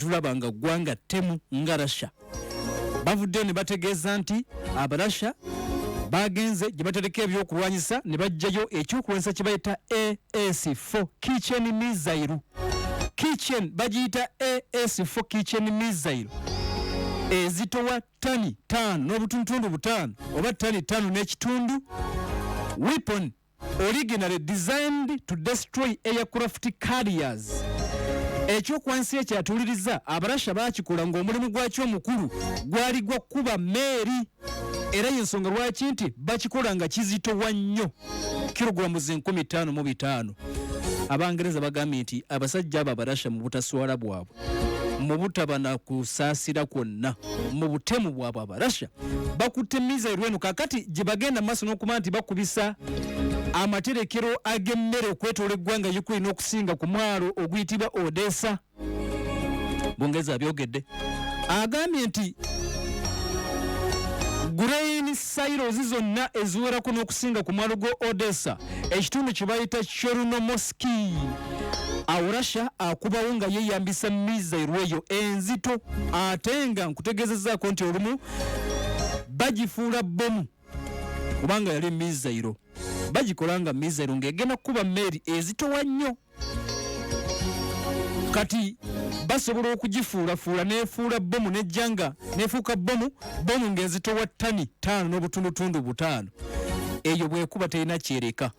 tulabanga ggwanga ttemu nga Russia. Bavudde ne bategeeza nti Abarussia bagenze gye batereka ebyokulwanyisa ne bajjayo ekyokulwanyisa kye bayita AS4 kitchen missile. Kitchen bagiyita AS4 kitchen missile. Ezitowa tani 5 n'obutundu 5 oba tani 5 n'ekitundu. Weapon originally designed to destroy aircraft carriers. Ekyokulwanyisa ekyatuliriza Abarussia bakikola ng'omulimu gwakyo omukulu gwali gwa kuba meeri. Era y'ensonga lwaki nti bakikola nga kizitowa nnyo kilogulamuzi 15,500. Abangereza bagambye nti abasajja abo Abarussia mu butaswala bwabwe, mu butaba na kusaasira kwonna, mu butemu bwabwe Abarussia bakutte missile eno kakati gye bagenda maaso n'okuba nti bakubisa amaterekero ag'emmere okwetoola eggwanga Ukraine n'okusinga ku mwalo oguyitibwa Odessa. Bungereza abyogedde agambye nti grain silos zonna eziwerako n'okusinga ku mwalo gwa Odessa, ekitundu kye bayita Chernomorski, awo Russia akubawo nga yeeyambisa missile eyo enzito, ate nga nkutegeezezaako nti olumu bagifuula bbomu kubanga yali missile. Bagikola nga missile ng'egenda kuba meeri ezitowa nnyo. Kati basobola okugifuulafuula neefuula bbomu n'ejjanga neefuuka bbomu ng'ezitowa ttani 5 n'obutundutundu 5. Eyo bwekuba terina kyereka.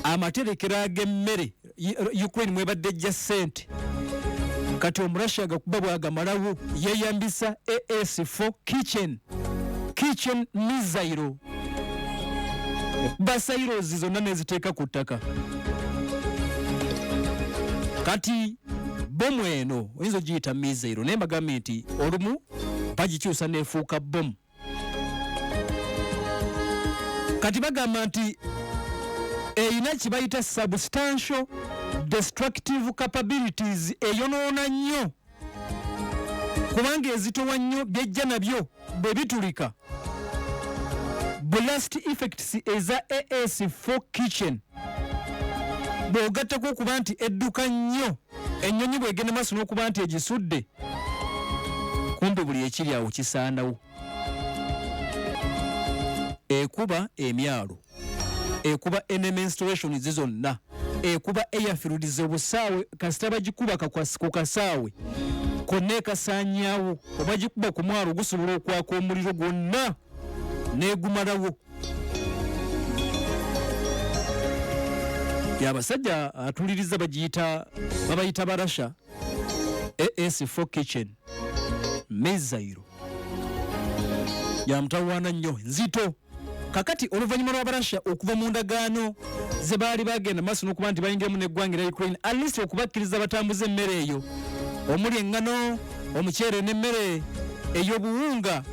Amaterekero ag'emmere Ukraine mwebadde ejja ssente. Kati Omurussia gakuba bwagamalawo yeeyambisa AS4 kitchen missile. Basairozi zonna neziteeka ku ttaka. Kati bomu eno oyinza ogiyita missile naye mbagambye nti olumu bagikyusa neefuuka bomu. Kati bagamba nti erina kye bayita substantial destructive capabilities, eyonoona nnyo kubanga ezitowa nnyo byejja nabyo bwe bitulika. Blast effects eza AS4 kitchen bw'ogattako okuba nti edduka nnyo, ennyonyi bw'egenda maaso n'okuba nti egisudde, kumbe buli ekiri awo kisaanawo. Ekuba emyalo, ekuba enemy installations zonna, ekuba airfields obusaawe kasita bagikuba ku kasaawe konna ekasaanyaawo, oba gikuba ku mwalo gusobola okwaka omuliro gwonna negumalawo. Abasajja atuliriza babayita Barussia AS4 kitchen missile yamutawaana nnyo nzito. Kakati oluvannyuma lwa Barussia okuva mu ndagaano ze baali bagenda maaso n'okuba nti bayingiramu n'eggwanga lya Ukraine, at least okubakkiriza batambuze emmere eyo omuli eŋŋano, omuceere n'emmere ey'obuwunga,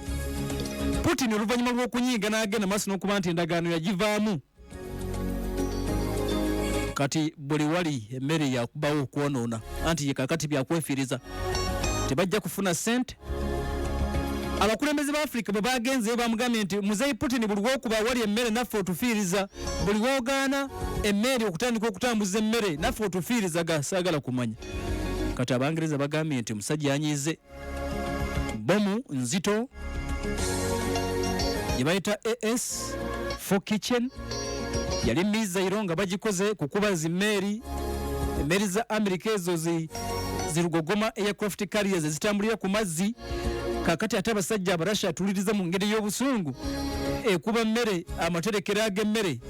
Putin oluvannyuma lw'okunyiiga n'agenda maaso n'okuba nti endagaano yagivaamu. Kati buli wali emmere yakubawo okwonoona, anti ye kakati byakwefiiriza tebajja kufuna ssente. Abakulembeze ba Africa bwe bagenzeyo bamugambye nti muzeeyi Putin buli lw'okuba wali emmere naffe otufiiriza, buli lw'ogaana emmere okutandika okutambuza emmere naffe otufiiriza saagala kumanya. Kati Abangereza bagambye nti omusajja anyiize bomu nzito gye bayita AS4 kitchen yali missile nga bagikoze kukuba zimmeeri za Amerika ezo zirugogoma aircraft carriers zitambulira ku mazzi. Kakati ate abasajja Abarussia atuliriza mu ngeri y'obusungu, ekuba mmere, amaterekero ag'emmere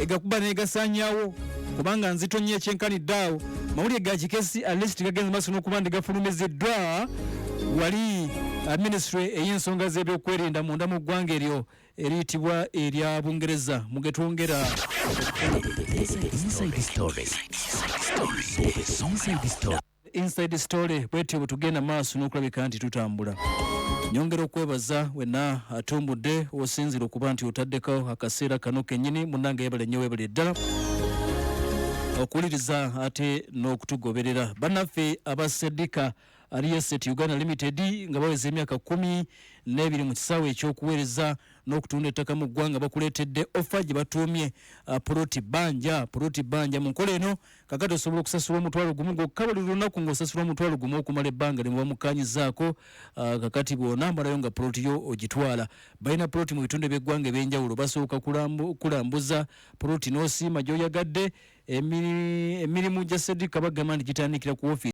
egakuba n'egasaanyaawo kubanga nzito nnyo ekyenkanidde awo. Mawulire ga kikesi at least gagenze maaso n'okuba nti gafulumiziddwa wali ministry ey'ensonga z'ebyokwerinda munda mu ggwanga eryo eriyitibwa erya Bungereza mugetwongera inside story. Bwetyo bwe tugenda maaso n'okulabika nti tutambula. Nyongera okwebaza wenna atumbudde osinzira okuba nti otaddeko akaseera kano kennyini, munnange yebale nnyo, webale ddala okuwuliriza ate n'okutugoberera. Bannaffe abasedika Real Estate Uganda Limited nga baweze emyaka 12 mu kisaawe ekyokuweereza n'okutunda ettaka mu ggwanga bakuleetedde offer gye batuumye Proti Banja. Mu nkola eno kakati osobola okusasula omutwalo gumu gwokka buli lunaku ng'osasula omutwalo gumu okumala ebbanga lye muba mukanyizaako. Kakati bw'onambalayo nga Proti yo ogitwala. Balina Proti mu bitundu by'eggwanga ebyenjawulo. Basooka kulambuza Proti n'osiima gy'oyagadde. Emirimu gya Cedric bagamba nti gitandikira ku ofiisi